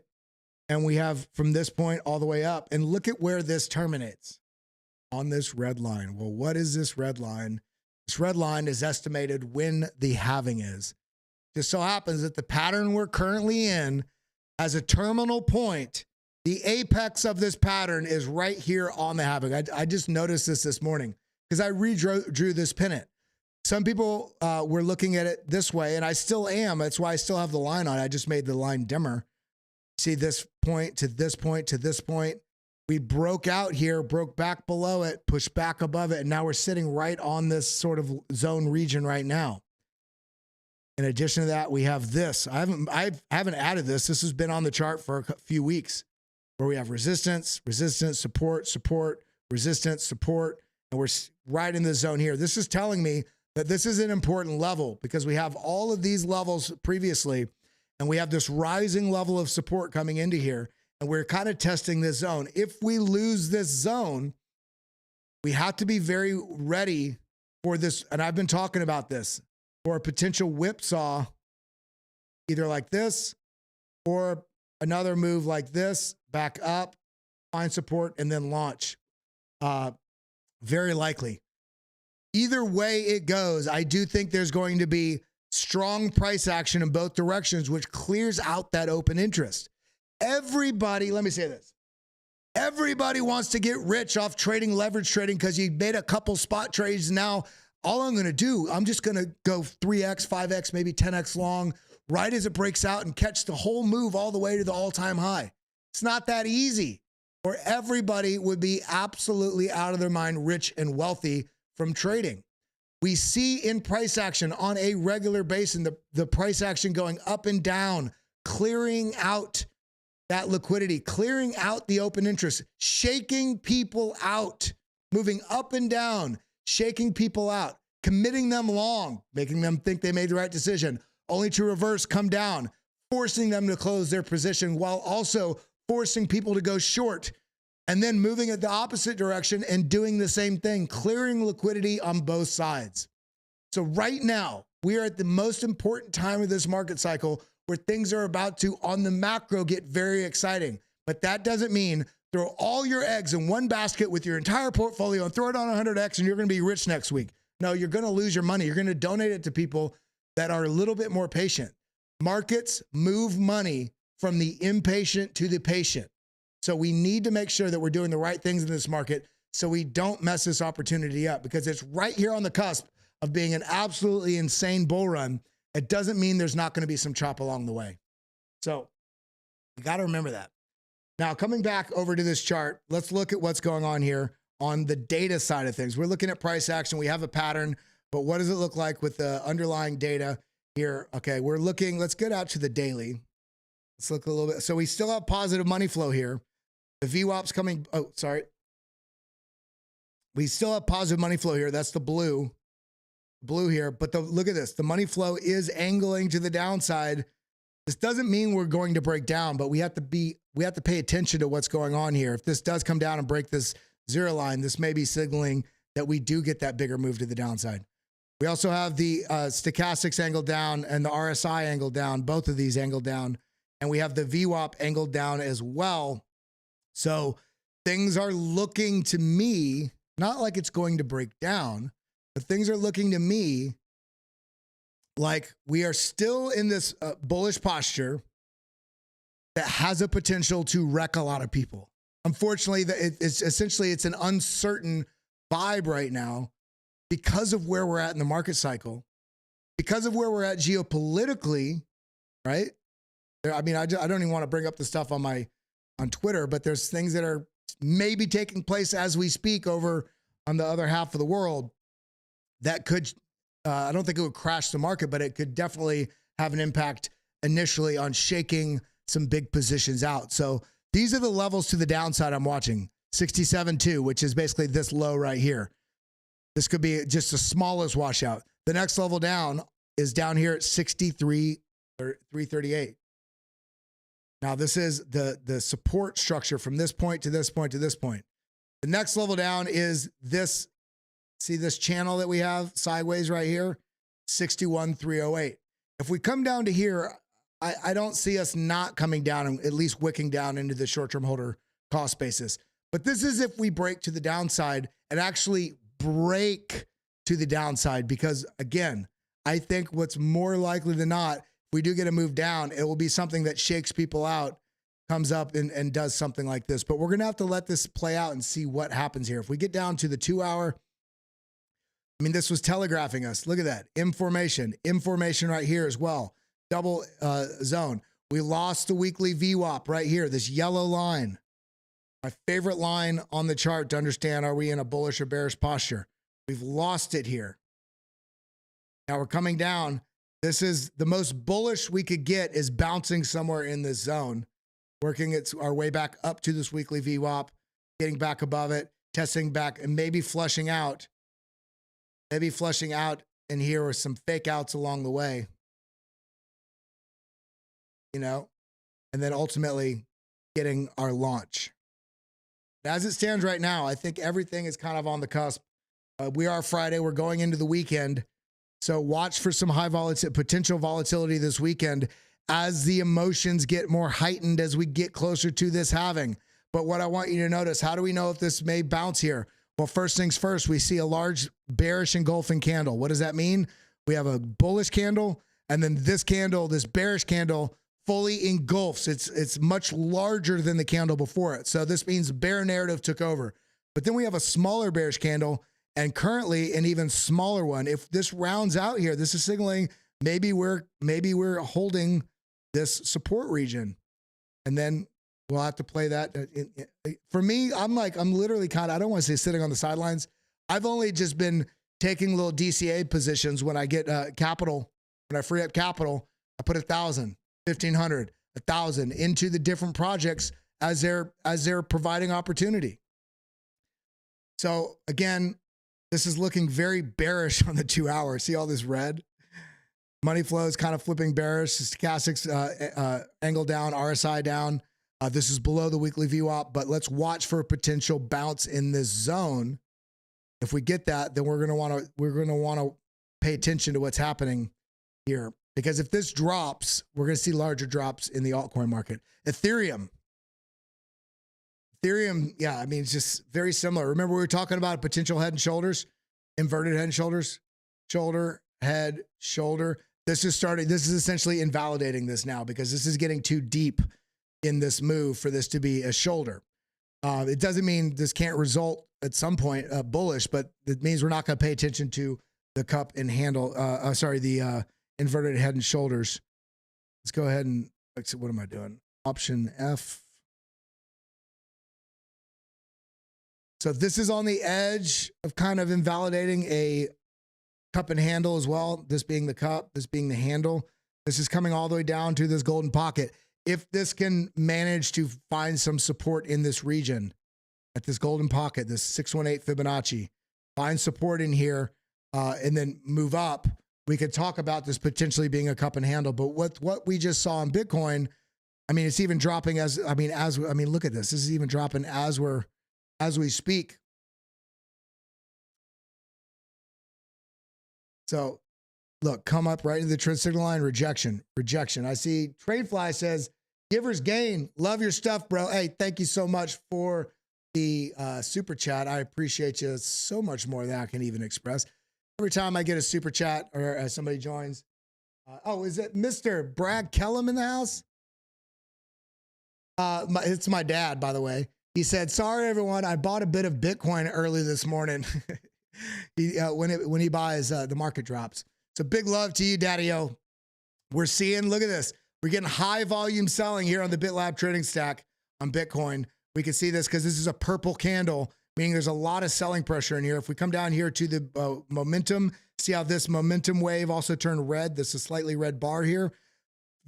And we have from this point all the way up. And look at where this terminates on this red line. Well, what is this red line? This red line is estimated when the halving is. Just so happens that the pattern we're currently in has a terminal point. The apex of this pattern is right here on the halving. I just noticed this morning because I redrew this pennant. Some people were looking at it this way, and I still am. That's why I still have the line on. I just made the line dimmer. See this point to this point to this point. We broke out here, broke back below it, pushed back above it, and now we're sitting right on this sort of zone region right now. In addition to that, we have this. I haven't added this. This has been on the chart for a few weeks, where we have resistance, resistance, support, support, resistance, support, and we're right in the zone here. This is telling me that this is an important level because we have all of these levels previously, and we have this rising level of support coming into here, and we're kind of testing this zone. If we lose this zone, we have to be very ready for this, and I've been talking about this, for a potential whipsaw, either like this or another move like this, back up, find support, and then launch. Very likely. Either way it goes, I do think there's going to be strong price action in both directions, which clears out that open interest. Everybody, let me say this. Everybody wants to get rich off trading, leverage trading, because you made a couple spot trades. Now, all I'm going to do, I'm just going to go 3x, 5x, maybe 10x long, right as it breaks out and catch the whole move all the way to the all-time high. It's not that easy, or everybody would be absolutely out of their mind rich and wealthy from trading. We see in price action on a regular basis the price action going up and down, clearing out that liquidity, clearing out the open interest, shaking people out, moving up and down, shaking people out, committing them long, making them think they made the right decision, only to reverse, come down, forcing them to close their position while also forcing people to go short, and then moving at the opposite direction and doing the same thing, clearing liquidity on both sides. So right now, we are at the most important time of this market cycle where things are about to, on the macro, get very exciting. But that doesn't mean throw all your eggs in one basket with your entire portfolio and throw it on 100x and you're going to be rich next week. No, you're going to lose your money. You're going to donate it to people that are a little bit more patient. Markets move money from the impatient to the patient. So we need to make sure that we're doing the right things in this market so we don't mess this opportunity up, because it's right here on the cusp of being an absolutely insane bull run. It doesn't mean there's not going to be some chop along the way. So you got to remember that. Now, coming back over to this chart, let's look at what's going on here on the data side of things. We're looking at price action. We have a pattern, but what does it look like with the underlying data here? Okay, we're looking, let's get out to the daily. Let's look a little bit. So we still have positive money flow here. The VWAP's coming, oh, sorry. We still have positive money flow here. That's the blue here. But look at this. The money flow is angling to the downside. This doesn't mean we're going to break down, but we have to pay attention to what's going on here. If this does come down and break this zero line, this may be signaling that we do get that bigger move to the downside. We also have the stochastics angled down and the RSI angled down, both of these angled down. And we have the VWAP angled down as well. So things are looking to me, not like it's going to break down, but things are looking to me like we are still in this bullish posture that has a potential to wreck a lot of people. Unfortunately, it's an uncertain vibe right now because of where we're at in the market cycle, because of where we're at geopolitically, right? I mean, I don't even want to bring up the stuff on Twitter, but there's things that are maybe taking place as we speak over on the other half of the world that could, I don't think it would crash the market, but it could definitely have an impact initially on shaking some big positions out. So these are the levels to the downside I'm watching. 67.2, which is basically this low right here. This could be just the smallest washout. The next level down is down here at 63 or 338. Now this is the support structure from this point to this point to this point. The next level down is this, see this channel that we have sideways right here, 61,308. If we come down to here, I don't see us not coming down and at least wicking down into the short-term holder cost basis. But this is if we break to the downside and actually break to the downside, because again, I think what's more likely than not, if we do get a move down, it will be something that shakes people out, comes up and does something like this. But we're going to have to let this play out and see what happens here. If we get down to the 2 hour, I mean, this was telegraphing us. Look at that. Information right here as well. Double zone. We lost the weekly VWAP right here, this yellow line. My favorite line on the chart to understand, are we in a bullish or bearish posture? We've lost it here. Now we're coming down. This is the most bullish we could get, is bouncing somewhere in this zone, working our way back up to this weekly VWAP, getting back above it, testing back, and maybe flushing out. Maybe flushing out in here with some fake outs along the way. You know, and then ultimately getting our launch. As it stands right now, I think everything is kind of on the cusp. We are Friday. We're going into the weekend. So watch for some high potential volatility this weekend as the emotions get more heightened as we get closer to this halving. But what I want you to notice, how do we know if this may bounce here? Well, first things first, we see a large bearish engulfing candle. What does that mean? We have a bullish candle, and then this candle, this bearish candle, fully engulfs. It's much larger than the candle before it. So this means bear narrative took over. But then we have a smaller bearish candle, and currently an even smaller one. If this rounds out here, this is signaling maybe we're holding this support region, and then we'll have to play that. For me, I'm literally kind of, I don't want to say sitting on the sidelines. I've only just been taking little DCA positions when I get capital. When I free up capital, I put 1,000. 1,500, 1,000 into the different projects as they're providing opportunity. So again, this is looking very bearish on the 2 hour. See all this red? Money flow is kind of flipping bearish. Stochastics angle down, RSI down. This is below the weekly VWAP, but let's watch for a potential bounce in this zone. If we get that, then we're going to want to pay attention to what's happening here. Because if this drops, we're going to see larger drops in the altcoin market. Ethereum, yeah, I mean, it's just very similar. Remember, we were talking about potential head and shoulders, inverted head and shoulders, shoulder, head, shoulder. This is essentially invalidating this now, because this is getting too deep in this move for this to be a shoulder. It doesn't mean this can't result at some point bullish, but it means we're not going to pay attention to the cup and handle, the inverted head and shoulders. Let's go ahead and, what am I doing? Option F. So this is on the edge of kind of invalidating a cup and handle as well. This being the cup, this being the handle. This is coming all the way down to this golden pocket. If this can manage to find some support in this region at this golden pocket, this 618 Fibonacci, find support in here and then move up, we could talk about this potentially being a cup and handle. But what we just saw in Bitcoin, I mean, it's even dropping look at this. This is even dropping as we speak. So look, come up right into the trend signal line, rejection. I see Tradefly says, givers gain. Love your stuff, bro. Hey, thank you so much for the super chat. I appreciate you so much more than I can even express. Every time I get a super chat or somebody joins. Is it Mr. Brad Kellum in the house? It's my dad, by the way. He said, sorry, everyone. I bought a bit of Bitcoin early this morning. When he buys, the market drops. So big love to you, Daddy-O. We're seeing, look at this. We're getting high volume selling here on the BitLab trading stack on Bitcoin. We can see this because this is a purple candle, meaning there's a lot of selling pressure in here. If we come down here to the momentum, see how this momentum wave also turned red. This is a slightly red bar here.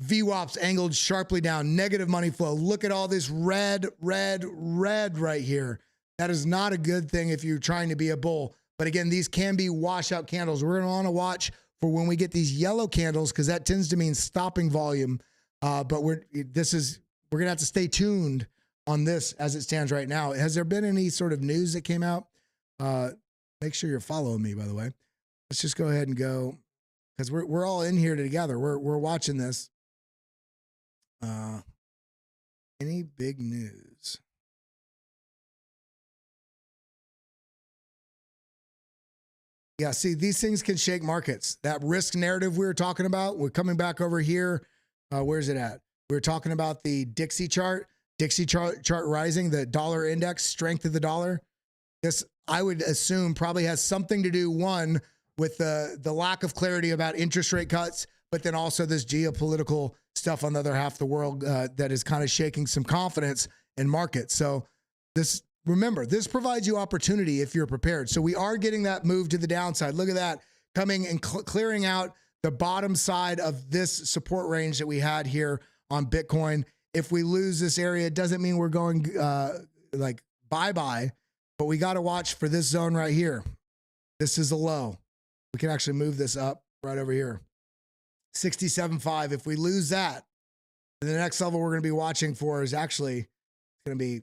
VWAP's angled sharply down, negative money flow. Look at all this red right here. That is not a good thing if you're trying to be a bull. But again, these can be washout candles. We're going to want to watch for when we get these yellow candles because that tends to mean stopping volume. But we're going to have to stay tuned on this as it stands right now. Has there been any sort of news that came out? Make sure you're following me, by the way. Let's just go ahead and go because we're all in here together. We're watching this. Any big news? Yeah, see, these things can shake markets. That risk narrative we were talking about, we're coming back over here. Where's it at? We were talking about the Dixie chart rising, the dollar index, strength of the dollar. This, I would assume, probably has something to do, one, with the lack of clarity about interest rate cuts, but then also this geopolitical stuff on the other half of the world that is kind of shaking some confidence in markets. So this, remember, this provides you opportunity if you're prepared. So we are getting that move to the downside. Look at that, coming and clearing out the bottom side of this support range that we had here on Bitcoin. If we lose this area, it doesn't mean we're going like bye-bye, but we got to watch for this zone right here. This is a low. We can actually move this up right over here. 67.5. If we lose that, the next level we're going to be watching for is actually going to be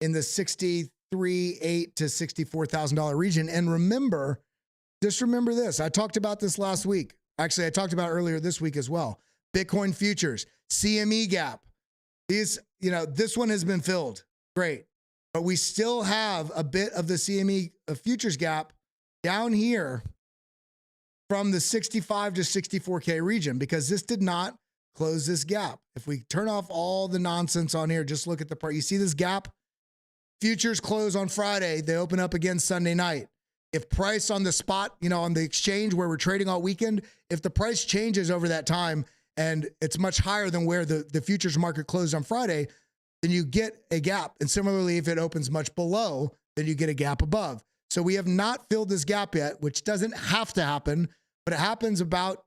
in the $63,800 to $64,000 region. And remember, just remember this. I talked about this last week. Actually, I talked about it earlier this week as well. Bitcoin futures, CME Gap. These, this one has been filled. Great. But we still have a bit of the CME futures gap down here from the 65 to 64K region because this did not close this gap. If we turn off all the nonsense on here, just look at the part. You see this gap? Futures close on Friday. They open up again Sunday night. If price on the spot, on the exchange where we're trading all weekend, if the price changes over that time and it's much higher than where the futures market closed on Friday, then you get a gap. And similarly, if it opens much below, then you get a gap above. So we have not filled this gap yet, which doesn't have to happen, but it happens about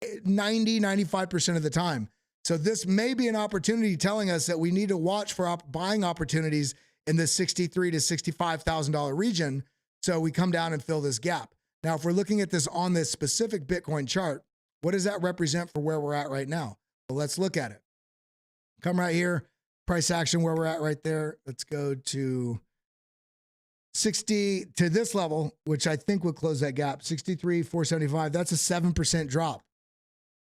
90-95% of the time. So this may be an opportunity telling us that we need to watch for buying opportunities in the $63,000 to $65,000 region. So we come down and fill this gap. Now, if we're looking at this on this specific Bitcoin chart, what does that represent for where we're at right now? Well, let's look at it. Come right here, price action where we're at right there. Let's go to 60 to this level, which I think would close that gap, 63,475. That's a 7% drop.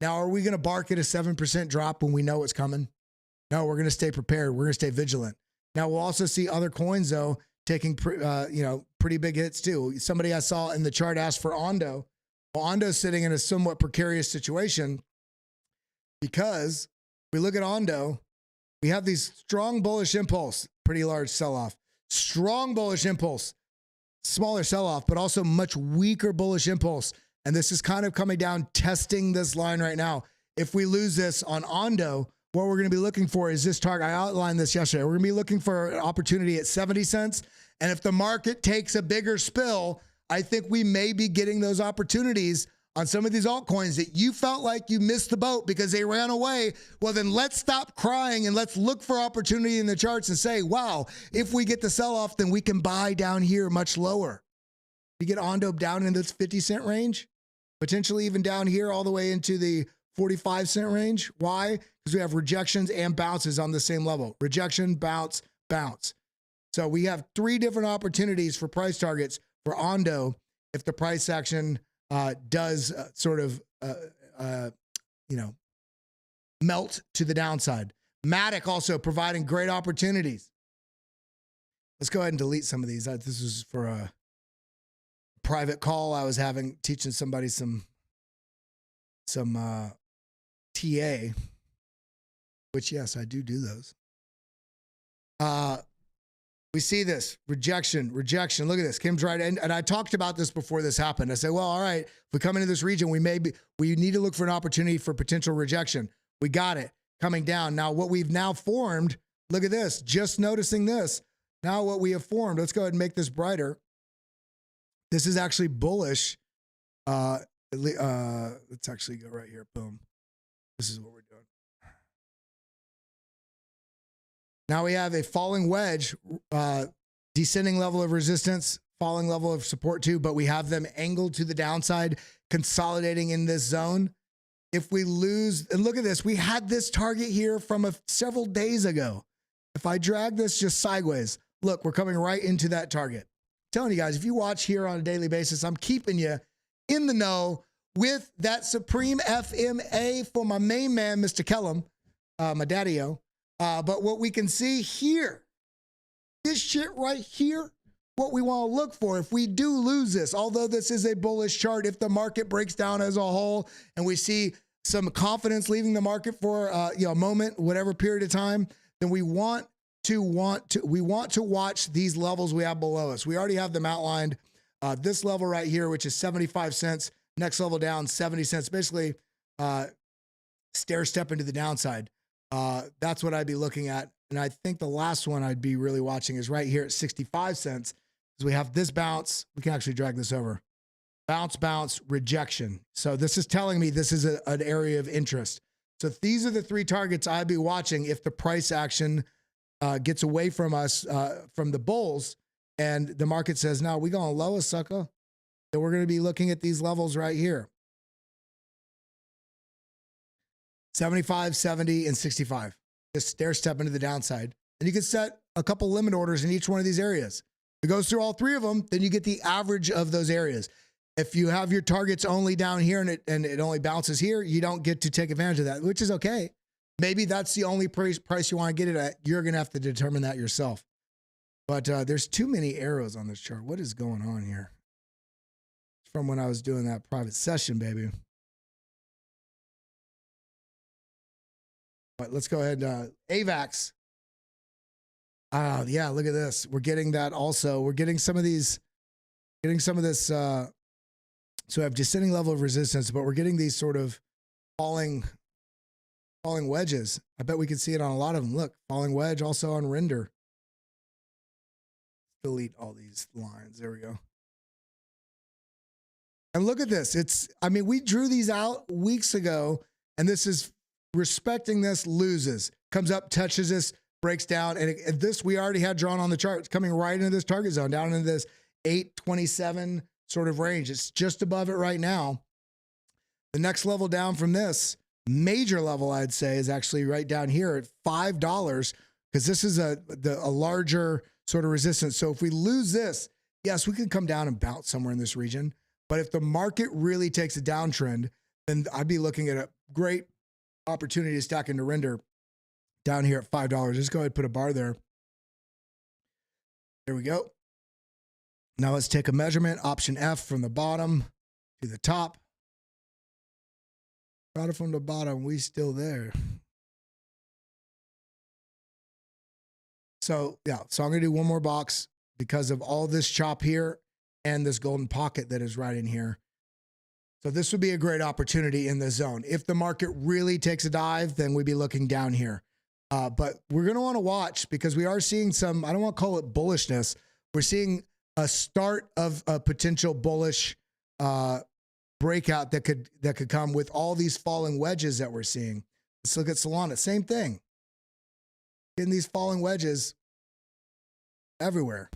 Now, are we going to bark at a 7% drop when we know it's coming? No, we're going to stay prepared. We're going to stay vigilant. Now, we'll also see other coins, though, taking pretty big hits, too. Somebody I saw in the chart asked for ONDO. Well, ONDO's sitting in a somewhat precarious situation because we look at ONDO, we have these strong bullish impulse, pretty large sell-off. Strong bullish impulse, smaller sell-off, but also much weaker bullish impulse. And this is kind of coming down, testing this line right now. If we lose this on ONDO, what we're going to be looking for is this target. I outlined this yesterday. We're going to be looking for an opportunity at 70 cents. And if the market takes a bigger spill, I think we may be getting those opportunities on some of these altcoins that you felt like you missed the boat because they ran away. Well, then let's stop crying and let's look for opportunity in the charts and say, wow, if we get the sell-off, then we can buy down here much lower. You get ONDO down in this 50-cent range, potentially even down here all the way into the 45-cent range. Why? Because we have rejections and bounces on the same level. Rejection, bounce, bounce. So we have 3 different opportunities for price targets for ONDO if the price action does melt to the downside. MATIC also providing great opportunities. Let's go ahead and delete some of these. This was for a private call I was having, teaching somebody some TA, which yes, I do those. We see this rejection. Look at this. Kim's right. And I talked about this before this happened. I said, well, all right, if we come into this region, we need to look for an opportunity for potential rejection. We got it coming down. Now, what we've now formed, look at this, just noticing this. Now what we have formed, let's go ahead and make this brighter. This is actually bullish. Let's actually go right here. Boom. This is what we're doing. Now we have a falling wedge, descending level of resistance, falling level of support too, but we have them angled to the downside, consolidating in this zone. If we lose, and look at this, we had this target here from several days ago. If I drag this just sideways, look, we're coming right into that target. I'm telling you guys, if you watch here on a daily basis, I'm keeping you in the know with that Supreme FMA for my main man, Mr. Kellum, my daddy-o. But what we can see here, this shit right here, what we want to look for if we do lose this, although this is a bullish chart, if the market breaks down as a whole and we see some confidence leaving the market for a moment, whatever period of time, then we want to watch these levels we have below us. We already have them outlined. This level right here, which is 75 cents, next level down 70 cents, basically stair step into the downside. That's what I'd be looking at. And I think the last one I'd be really watching is right here at 65 cents. Because we have this bounce. We can actually drag this over. Bounce, bounce, rejection. So this is telling me this is an area of interest. So these are the 3 targets I'd be watching if the price action gets away from us, from the bulls, and the market says, no, we're going to low a sucker. Then we're going to be looking at these levels right here. 75, 70, and 65. Just stair step into the downside. And you can set a couple limit orders in each one of these areas. If it goes through all 3 of them, then you get the average of those areas. If you have your targets only down here and it only bounces here, you don't get to take advantage of that, which is okay. Maybe that's the only price you want to get it at. You're going to have to determine that yourself. But there's too many arrows on this chart. What is going on here? It's from when I was doing that private session, baby. But let's go ahead. AVAX. Yeah, look at this. We're getting that also. We're getting some of these, so we have descending level of resistance, but we're getting these sort of falling wedges. I bet we can see it on a lot of them. Look, falling wedge also on render. Delete all these lines. There we go. And look at this. We drew these out weeks ago, and this is respecting this, loses, comes up, touches this, breaks down. And this we already had drawn on the chart. It's coming right into this target zone, down into this 827 sort of range. It's just above it right now. The next level down from this, major level, I'd say, is actually right down here at $5, because this is a larger sort of resistance. So if we lose this, yes, we could come down and bounce somewhere in this region. But if the market really takes a downtrend, then I'd be looking at a great opportunity to stack into render down here at $5. Just go ahead and put a bar there. There we go. Now let's take a measurement, option F from the bottom to the top. Bottom from the bottom, we still there. So yeah, so I'm gonna do one more box because of all this chop here and this golden pocket that is right in here. So this would be a great opportunity in the zone. If the market really takes a dive, then we'd be looking down here. But we're going to want to watch because we are seeing some, I don't want to call it bullishness. We're seeing a start of a potential bullish breakout that could come with all these falling wedges that we're seeing. Let's look at Solana. Same thing. In these falling wedges everywhere.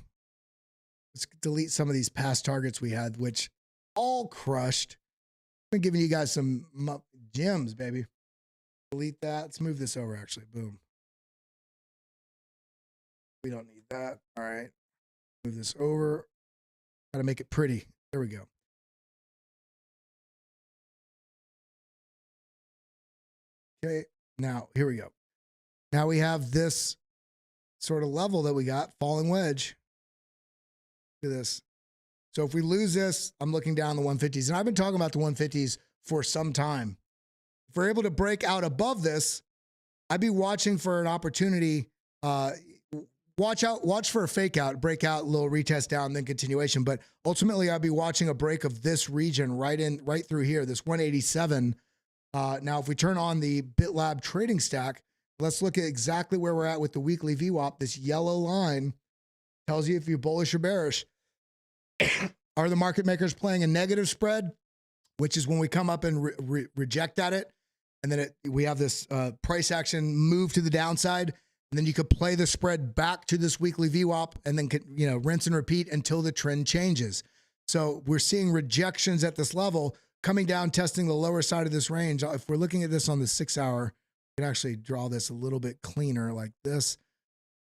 Let's delete some of these past targets we had, which all crushed. I've been giving you guys some gems, baby. Delete that. Let's move this over, actually. Boom. We don't need that. All right. Move this over. Got to make it pretty. There we go. Okay. Now, here we go. Now we have this sort of level that we got, falling wedge. Look at this. So if we lose this, I'm looking down the 150s. And I've been talking about the 150s for some time. If we're able to break out above this, I'd be watching for an opportunity. Watch for a fake out, breakout, little retest down, then continuation. But ultimately, I'd be watching a break of this region right through here, this 187. Now, if we turn on the BitLab trading stack, let's look at exactly where we're at with the weekly VWAP. This yellow line tells you if you're bullish or bearish. Are the market makers playing a negative spread, which is when we come up and reject at it, and then we have this price action move to the downside, and then you could play the spread back to this weekly VWAP, and then rinse and repeat until the trend changes. So we're seeing rejections at this level coming down, testing the lower side of this range. If we're looking at this on the 6 hour, we can actually draw this a little bit cleaner like this.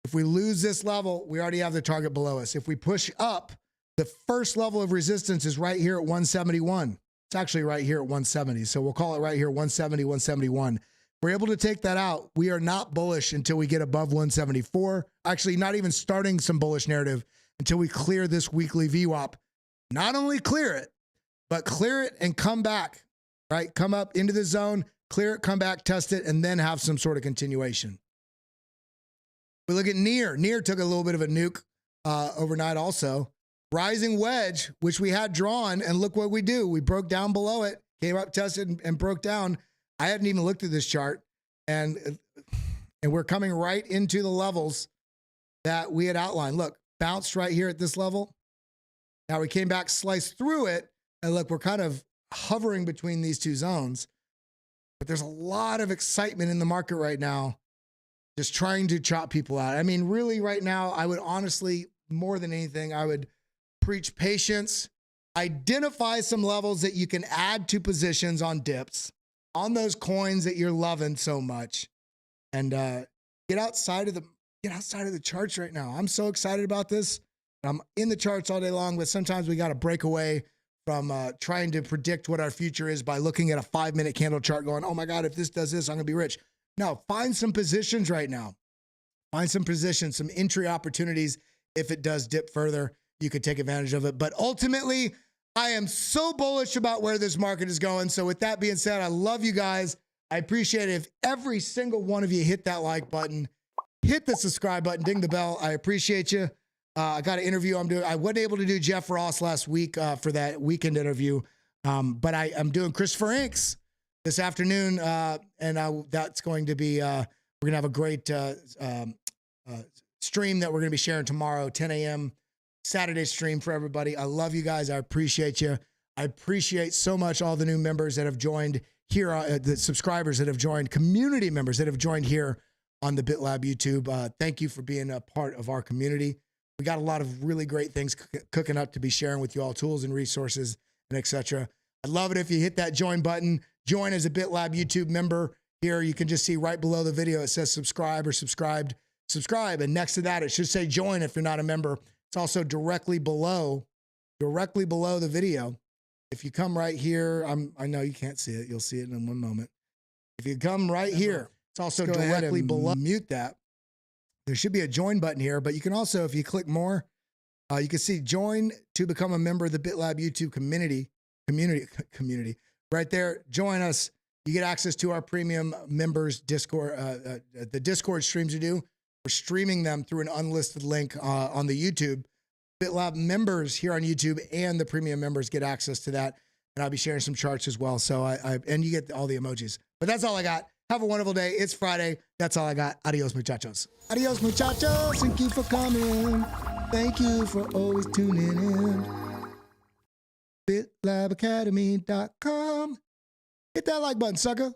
If we lose this level, we already have the target below us. If we push up, the first level of resistance is right here at 171. It's actually right here at 170. So we'll call it right here, 170, 171. If we're able to take that out, we are not bullish until we get above 174. Actually, not even starting some bullish narrative until we clear this weekly VWAP. Not only clear it, but clear it and come back, right? Come up into the zone, clear it, come back, test it, and then have some sort of continuation. We look at NEAR. NEAR took a little bit of a nuke overnight also. Rising wedge, which we had drawn, and look what we do. We broke down below it, came up, tested, and broke down. I hadn't even looked at this chart, and we're coming right into the levels that we had outlined. Look, bounced right here at this level. Now we came back, sliced through it, and look, we're kind of hovering between these two zones. But there's a lot of excitement in the market right now, just trying to chop people out. I mean, really right now, I would honestly, more than anything, I would preach patience, identify some levels that you can add to positions on dips, on those coins that you're loving so much, and get outside of the charts right now. I'm so excited about this. I'm in the charts all day long, but sometimes we got to break away from trying to predict what our future is by looking at a 5-minute candle chart going, oh my God, if this does this, I'm gonna be rich. No, find some positions right now. Find some positions, some entry opportunities. If it does dip further, you could take advantage of it. But ultimately, I am so bullish about where this market is going. So with that being said, I love you guys. I appreciate it if every single one of you hit that like button, hit the subscribe button, ding the bell. I appreciate you. I got an interview I'm doing. I wasn't able to do Jeff Ross last week for that weekend interview, but I'm doing Christopher Inks this afternoon, and that's going to be, we're going to have a great stream that we're going to be sharing tomorrow, 10 a.m. Saturday stream for everybody. I love you guys. I appreciate you. I appreciate so much all the new members that have joined here, the subscribers that have joined, community members that have joined here on the BitLab YouTube. Thank you for being a part of our community. We got a lot of really great things cooking up to be sharing with you all, tools and resources and etc. I'd love it if you hit that join button. Join as a BitLab YouTube member. Here you can just see right below the video, it says subscribe or subscribed. Subscribe, and next to that, it should say join if you're not a member. It's also directly below the video. If you come right here, I know you can't see it. You'll see it in one moment. If you come right here, it's also directly below. Mute that. There should be a join button here, but you can also, if you click more, you can see join to become a member of the BitLab YouTube community. Right there, join us. You get access to our premium members Discord, the Discord streams we do. We're streaming them through an unlisted link on the YouTube. BitLab members here on YouTube and the premium members get access to that. and I'll be sharing some charts as well. So and you get all the emojis. But that's all I got. Have a wonderful day. It's Friday. That's all I got. Adios, muchachos. Adios, muchachos. Thank you for coming. Thank you for always tuning in. BitLabAcademy.com. Hit that like button, sucker.